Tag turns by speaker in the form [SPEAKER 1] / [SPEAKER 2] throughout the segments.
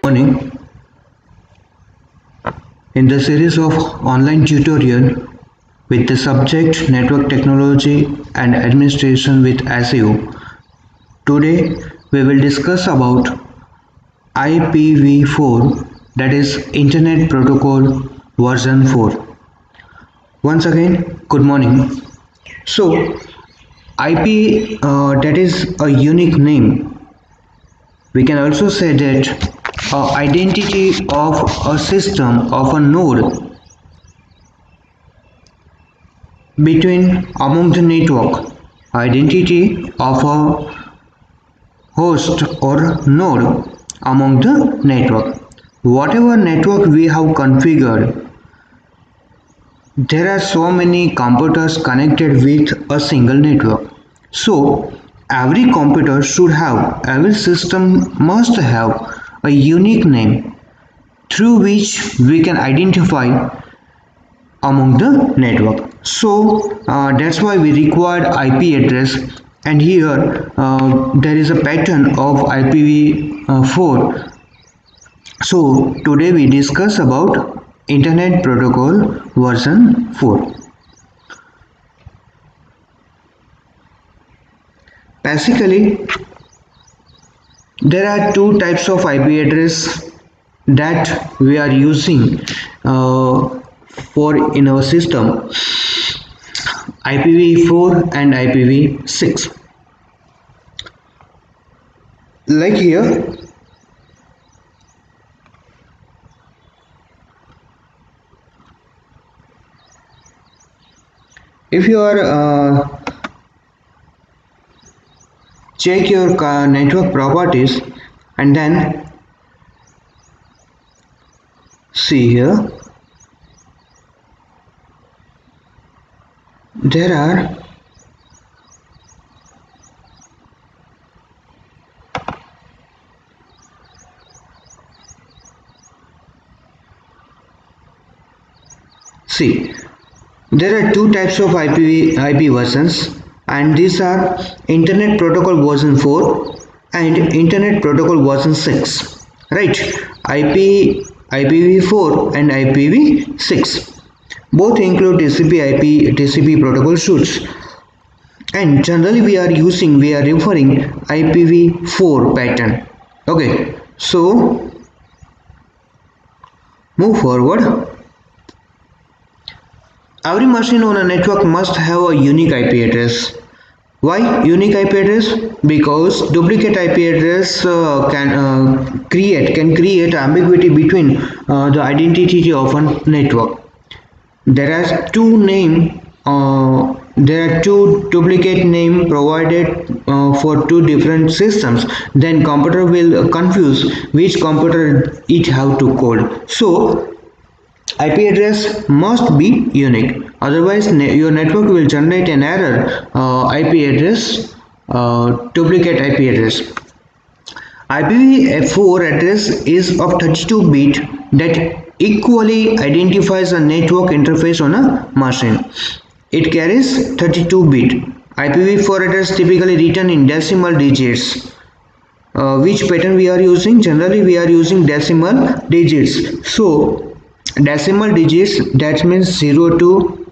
[SPEAKER 1] Morning. In the series of online tutorial with the subject Network Technology and Administration with ASIO, today we will discuss about IPv4, that is Internet Protocol version 4. Once again, good morning. So IP, that is a unique name. We can also say that identity of a system, of a node between among the network, identity of a host or node among the network. Whatever network we have configured, there are so many computers connected with a single network. So every computer should have, every system must have a unique name through which we can identify among the network. So that's why we required IP address, and here there is a pattern of IPv4. So today we discuss about Internet Protocol version 4. Basically, there are two types of IP address that we are using for in our system: IPv4 and IPv6. Like here, if you are check your network properties and then see here, there are two types of IP versions, and these are Internet Protocol version 4 and Internet Protocol version 6, right? IPv4 and IPv6 both include TCP protocol suites, and generally we are referring IPv4 pattern. Okay, so move forward. Every machine on a network must have a unique IP address. Why unique IP address? Because duplicate IP address can create ambiguity between the identity of a network. There are two duplicate name provided for two different systems. Then computer will confuse which computer it have to code. So IP address must be unique, otherwise your network will generate an error, IP address, duplicate IP address. IPv4 address is of 32-bit that equally identifies a network interface on a machine. It carries 32-bit. IPv4 address typically written in decimal digits. Which pattern we are using? Generally we are using decimal digits. So decimal digits, that means 0 to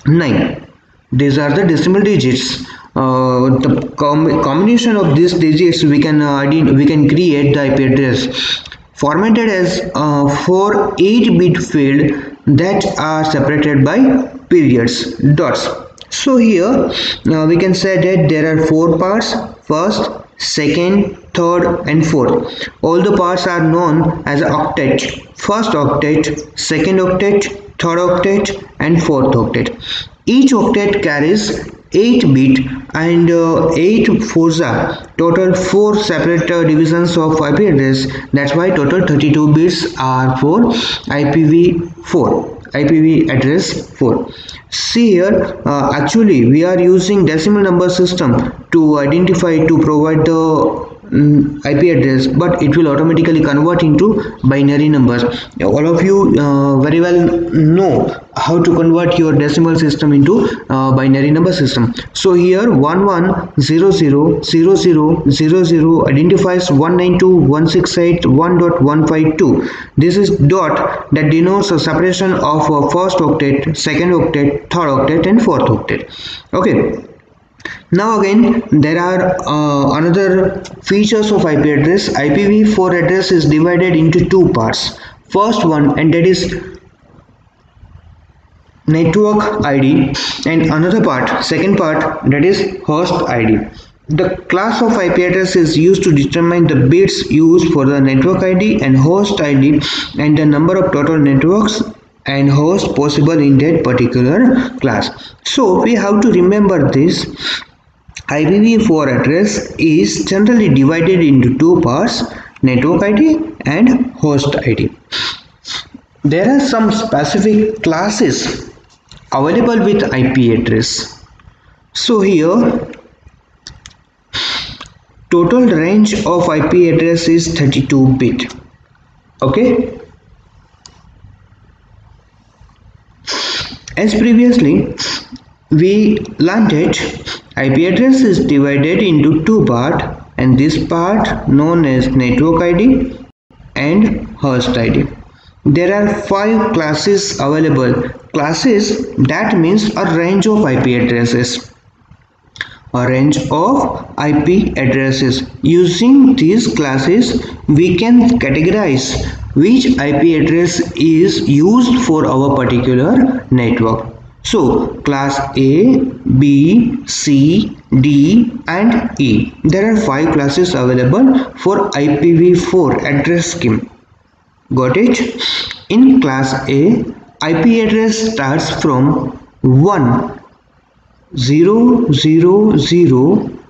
[SPEAKER 1] 9. These are the decimal digits. The combination of these digits we can create the IP address, formatted as 4 8-bit field that are separated by periods, dots. So here we can say that there are 4 parts: first, second, third and fourth. All the parts are known as an octet: first octet, second octet, third octet and fourth octet. Each octet carries 8-bit and 8 forza, total 4 separate divisions of IP address. That's why total 32 bits are for IPv address 4. See here, actually we are using decimal number system to provide the IP address, but it will automatically convert into binary numbers. All of you very well know how to convert your decimal system into binary number system. So here 11000000 identifies 192.168.1.152. This is dot that denotes a separation of first octet, second octet, third octet and fourth octet. Okay. Now again, there are another features of IP address. IPv4 address is divided into two parts. First one, and that is network ID, and another part, second part, that is host ID. The class of IP address is used to determine the bits used for the network ID and host ID and the number of total networks and hosts possible in that particular class. So we have to remember this. IPv4 address is generally divided into two parts, network ID and host ID. There are some specific classes available with IP address. So here total range of IP address is 32-bit. Okay. As previously we learned it, IP address is divided into two parts, and this part known as network ID and host ID. There are 5 classes available. Classes, that means a range of IP addresses. A range of IP addresses. Using these classes, we can categorize which IP address is used for our particular network. So class A, B, C, D and E. There are 5 classes available for IPv4 address scheme. Got it? In class A, IP address starts from 1000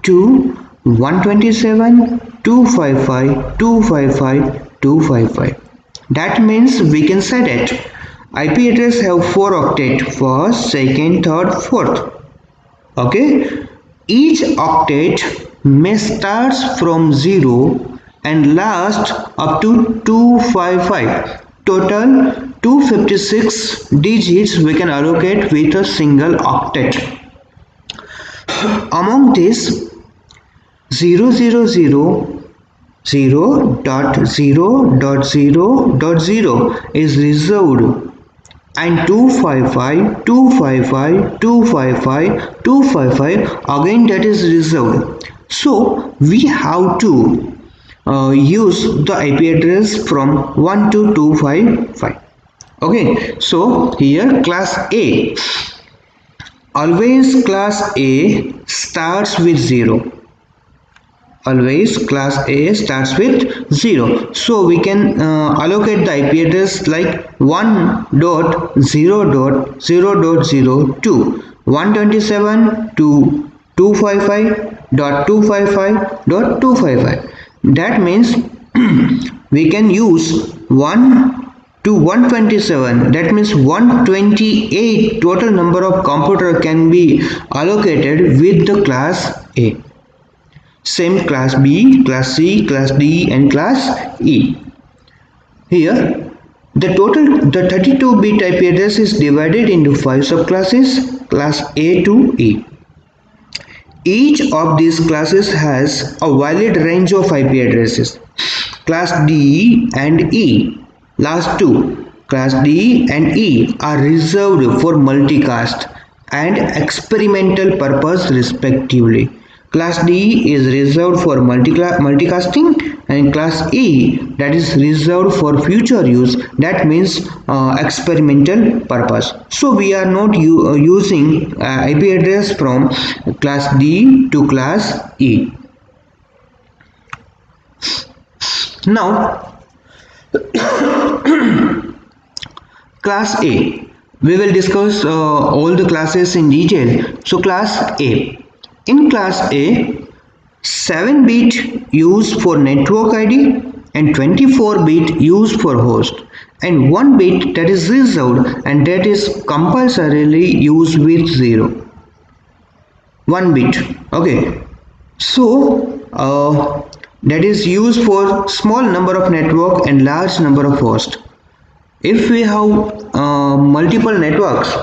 [SPEAKER 1] to 127.255.255.255. That means we can say that IP address have 4 octet, first, second, third, fourth. Okay, each octet may start from 0 and last up to 255. Total 256 digits we can allocate with a single octet. Among this, 000.0.0.0 is reserved, and 255.255.255.255 again that is reserved. So we have to use the IP address from 1 to 255. Okay, so here class A, always class A starts with 0. Always class A starts with 0. So we can allocate the IP address like 1.0.0.0.2 127 to 255.255.255. That means we can use 1 to 127. That means 128 total number of computer can be allocated with the class A. Same class B, class C, class D and class E. Here the 32-bit IP address is divided into 5 subclasses, class A to E. Each of these classes has a valid range of IP addresses. Class D and E, last two, class D and E are reserved for multicast and experimental purpose respectively. Class D is reserved for multicasting, and class E, that is reserved for future use, that means experimental purpose. So we are not using IP address from class D to class E. Now class A, we will discuss all the classes in detail. So class A, in class A, 7-bit used for network ID and 24-bit used for host, and 1 bit that is reserved and that is compulsorily used with 0. 1 bit. Okay, so that is used for small number of network and large number of hosts. If we have multiple networks,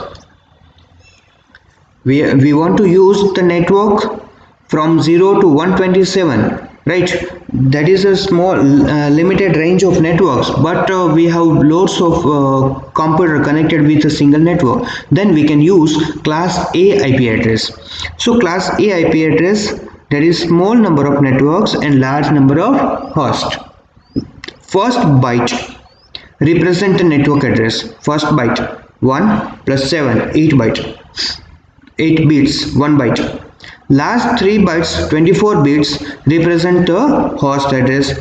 [SPEAKER 1] we want to use the network from 0 to 127, right? That is a small limited range of networks, but we have loads of computer connected with a single network. Then we can use class A IP address. So class A IP address, that is small number of networks and large number of hosts. First byte represent the network address. First byte 1 plus 7, 8 byte, 8 bits, 1 byte. Last 3 bytes, 24 bits, represent the host address.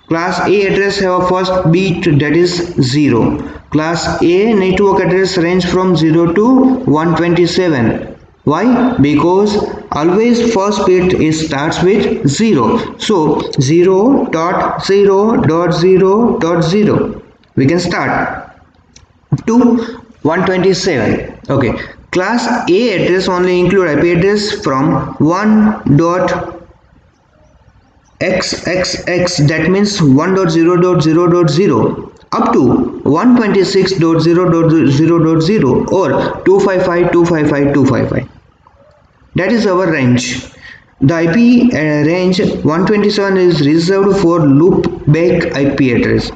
[SPEAKER 1] Class A address have a first bit, that is 0. Class A network address range from 0 to 127. Why? Because always first bit starts with 0. So 0.0.0.0. We can start to 127. Okay. Class A address only include IP address from 1.xxx, that means 1.0.0.0 up to 126.0.0.0 or 255.255.255. That is our range. The IP range 127 is reserved for loopback IP address.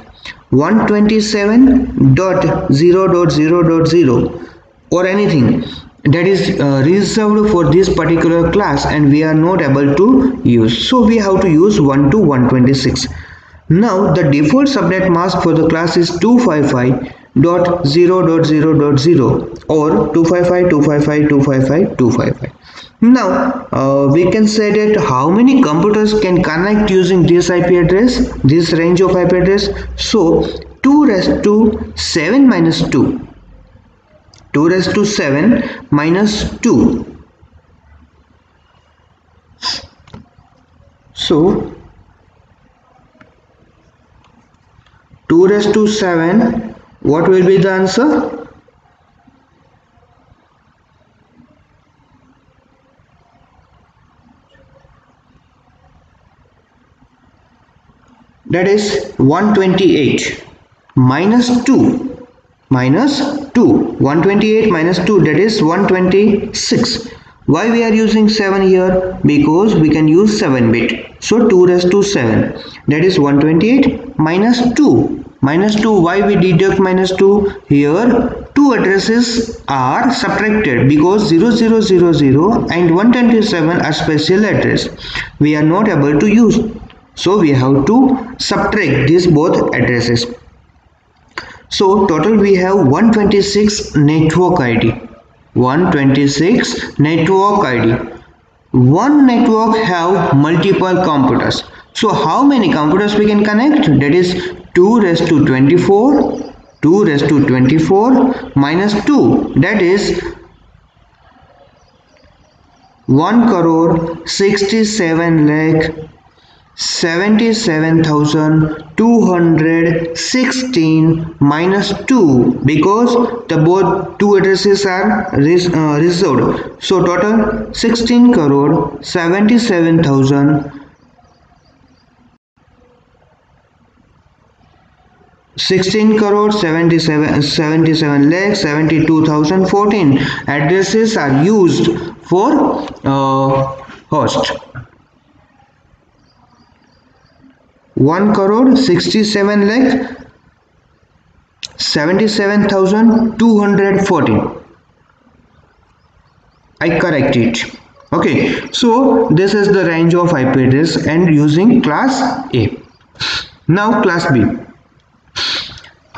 [SPEAKER 1] 127.0.0.0 or anything that is reserved for this particular class, and we are not able to use, so we have to use 1 to 126. Now the default subnet mask for the class is 255.0.0.0 or 255.255.255.255. Now we can say that how many computers can connect using this IP address, this range of IP address. So 2 raised to 7 minus 2, 2 raised to 7 minus 2. So 2 raised to 7, what will be the answer? That is 128 minus 2. Minus 2, 128 minus 2, that is 126. Why we are using 7 here? Because we can use 7 bit. So 2 raised to 7, that is 128 minus 2. Minus 2, why we deduct minus 2? Here two addresses are subtracted because 0000 and 127 are special address. We are not able to use. So we have to subtract these both addresses. So total we have 126 network ID. 126 network ID. One network have multiple computers. So how many computers we can connect? That is 2 raised to 24. 2 raised to 24 minus 2. That is 1,67 lakh 77,216 minus 2, because the both two addresses are reserved. So total 16 crore 77,000 16 crore 77 lakh 72,014 addresses are used for host. 1 crore 67 lakh 77,214. I correct it. Okay, so this is the range of IP address and using class A. Now class B.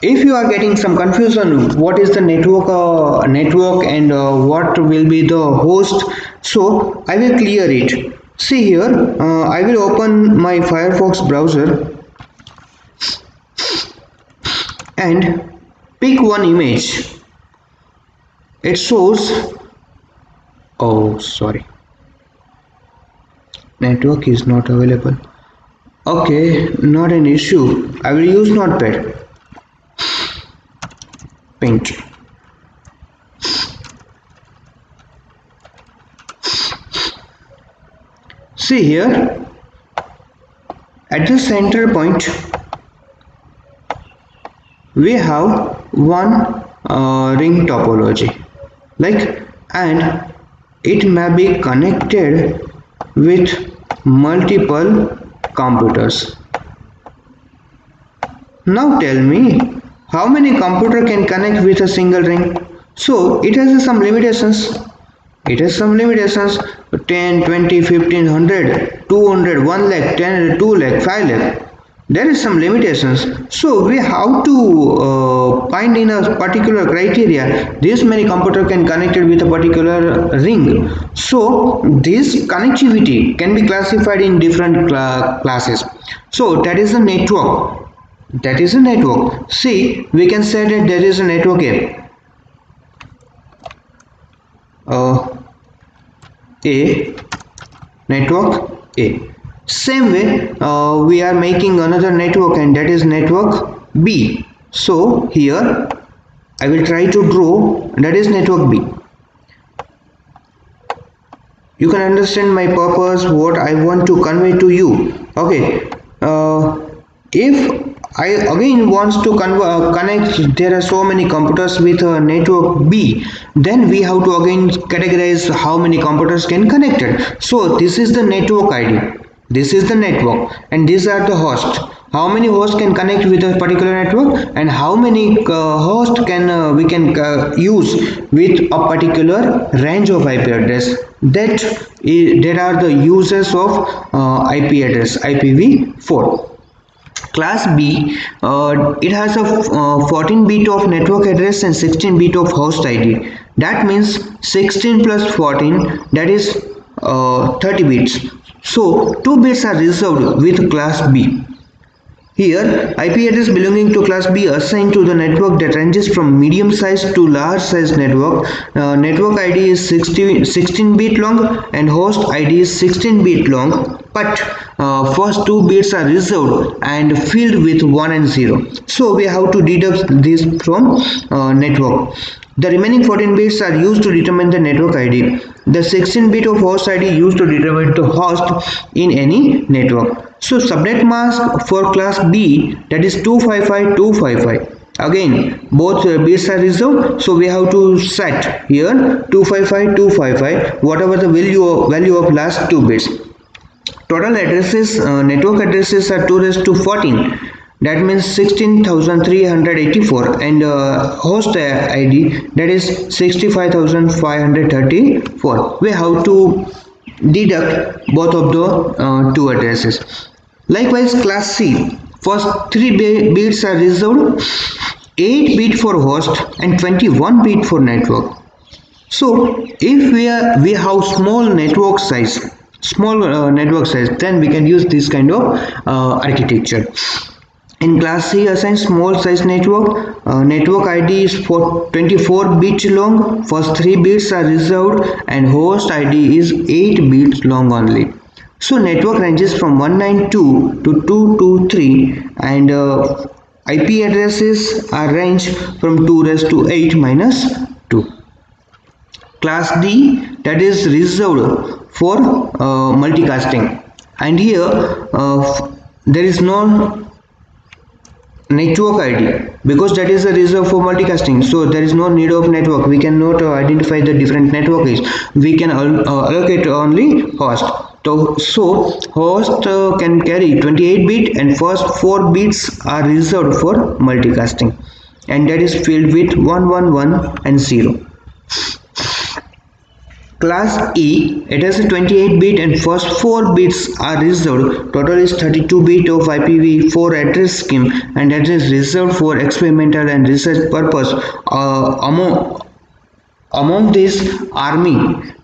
[SPEAKER 1] If you are getting some confusion what is the network and what will be the host, so I will clear it. See here, I will open my Firefox browser and pick one image. It shows, oh sorry, network is not available. Okay, not an issue. I will use Notepad. Paint. See here, At the center point we have one ring topology, and it may be connected with multiple computers. Now tell me, how many computers can connect with a single ring? So it has some limitations. It has some limitations: 10, 20, 15, 100, 200, 1 lakh, 10, 2 lakh, 5 lakh. There is some limitations. So we have to find in a particular criteria this many computers can connected with a particular ring. So this connectivity can be classified in different classes. So that is a network. That is a network. See, we can say that there is a network A. Network A. Same way, we are making another network, and that is network B. So here I will try to draw, that is network B. You can understand my purpose, what I want to convey to you. Okay, if I again wants to connect, there are so many computers with network B, then we have to again categorize how many computers can connected. So this is the network ID, this is the network, and these are the hosts. How many hosts can connect with a particular network, and how many hosts can we can use with a particular range of IP address. There are the uses of IP address, IPv4. Class B, it has a 14 bit of network address and 16 bit of host ID. That means 16 plus 14, that is 30 bits. So 2 bits are reserved with class B. Here, IP address belonging to class B assigned to the network that ranges from medium size to large size network. Network ID is 16 bit long and host ID is 16 bit long, but first 2 bits are reserved and filled with 1 and 0. So we have to deduct this from network. The remaining 14 bits are used to determine the network ID. The 16 bit of host ID used to determine the host in any network. So subnet mask for class B, that is 255-255. Again, both bits are reserved, so we have to set here 255-255, whatever the value of last 2 bits. Total addresses, network addresses are 2 raised to 14. That means 16,384, and host ID, that is 65,534. We have to deduct both of the 2 addresses. Likewise, class C, first 3 bits are reserved, 8 bit for host and 21 bit for network. So if we have small network size, then we can use this kind of architecture. In class C, assign small size network. Network ID is for 24 bits long. First 3 bits are reserved, and host ID is 8 bits long only. So network ranges from 192 to 223, and IP addresses are range from 2 raised to 8 minus 2. Class D, that is reserved for multicasting, and here there is no network ID because that is a reserve for multicasting. So there is no need of network. We cannot identify the different networks. We can allocate only host. So host can carry 28 bit, and first 4 bits are reserved for multicasting, and that is filled with 111 and 0. Class E, it has a 28 bit and first 4 bits are reserved. Total is 32 bit of IPv4 address scheme, and that is reserved for experimental and research purpose. Among this, army,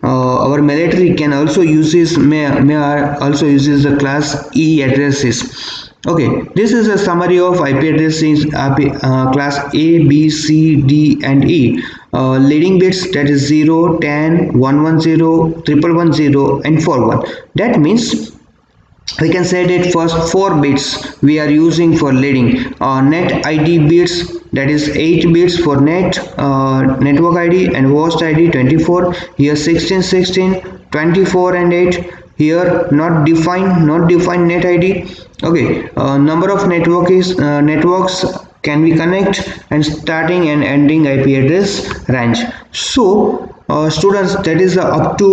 [SPEAKER 1] our military can also uses the class E addresses. Okay, this is a summary of IP addresses class A, B, C, D and E. Leading bits, that is 0, 10, 110, 1110 and 41. That means we can say that first 4 bits we are using for leading. Net ID bits, that is 8 bits for network ID, and host ID 24. Here 16, 16, 24 and 8, here not defined net id. Okay, number of networks can we connect, and starting and ending ip address range. So students, that is up to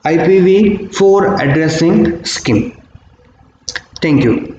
[SPEAKER 1] IPv4 addressing scheme. Thank you.